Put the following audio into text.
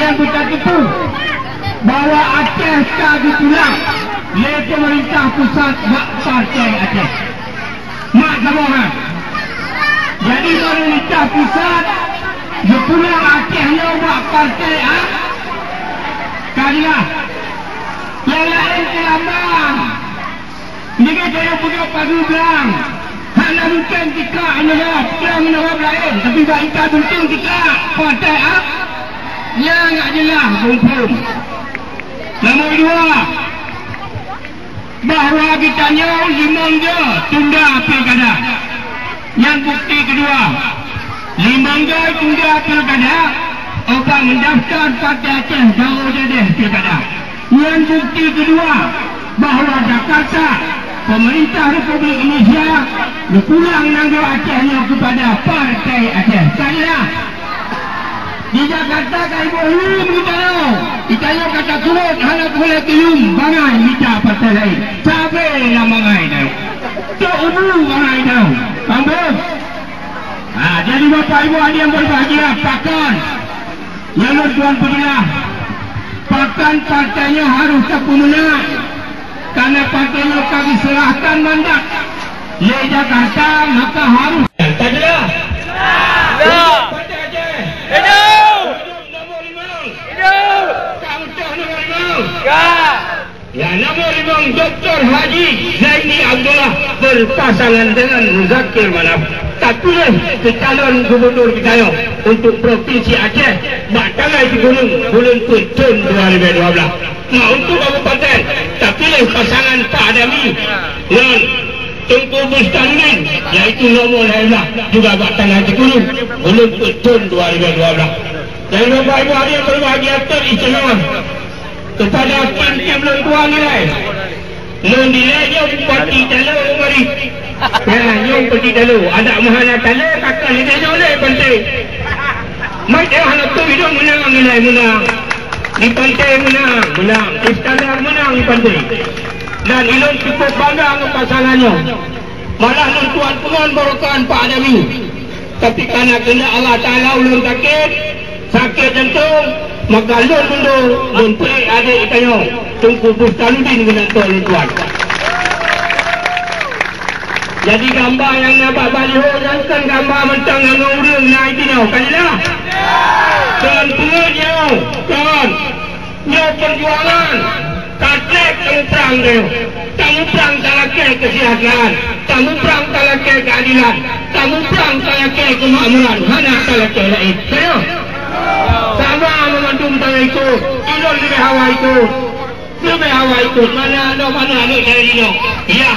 yang kita tipu bahwa Aceh kagak pulang oleh pemerintah pusat hak partai Aceh. Mak kamongan. Jadi pemerintah pusat pulang Aceh hak partai kalilah yang lain kelambang. Ini saya punya padu bilang hanya mungkin kita menawar lain, tapi baiklah mungkin kita partai yang adalah hukum. Nombor dua, bahawa kita nyaw limangga tunda pilkada. Yang bukti kedua, limangga tunda pilkada, orang mendaftar partai Aceh baru jadi pilkada. Yang bukti kedua, bahawa Jakarta, pemerintah Republik Indonesia pulang nanggung Acehnya kepada partai Aceh. Saya di Jakarta kaya boleh kita kata turut anak boleh kium bangai kita partai lain cabai lah bangai dah tak ubu bangai dah pambung. Jadi bapak ibu adik yang berbahagia, pakan yang tuan pergilah pakan partainya harus terpenuhi karena partainya kami serahkan mandat di Jakarta, maka harus tajalah partai Aceh nombor 5 kaunter nombor 5 ya nombor 5 Dr. Haji Zaini Abdullah berpasangan dengan Muzakir Manaf terpilih calon gubernur kita untuk Provinsi Aceh bakal di bulan Putun 2012. Nah, untuk kabupaten terpilih pasangan Pak Adami dan Tengku Bustanuddin, yaitu nomor lainlah juga bakal di bulan Putun 2012. Dan Bapak Ibu hari yang berbahagia teristimewa kepada Pantai Melengkuang nilai nilainya bupati dalam mari yang pergi dulu ada mahana tala kakak nilainya oleh Pantai mai dia hana tu hidung menang nilai menang di Pantai menang Iskandar menang di Pantai dan Ilon cukup bangga dengan pasangannya malah tuan pengon barokan Pak Adami tapi karena kena Allah Ta'ala ulun sakit jantung maka lun mundur menteri adik ikanyo Tengku Bustanuddin dengan tuan. Jadi gambar yang nampak baliho jangan gambar mentang yang urung naik dinau kalilah dengan pengutnya kawan nyo perjuangan katlek kamu perang kayo kamu perang talakai kesihatan kamu perang talakai keadilan kamu perang talakai kemakmuran hanya talakai lain kayo sama memandung tangan ikut ilon lebih hawa ikut mana dari dino ya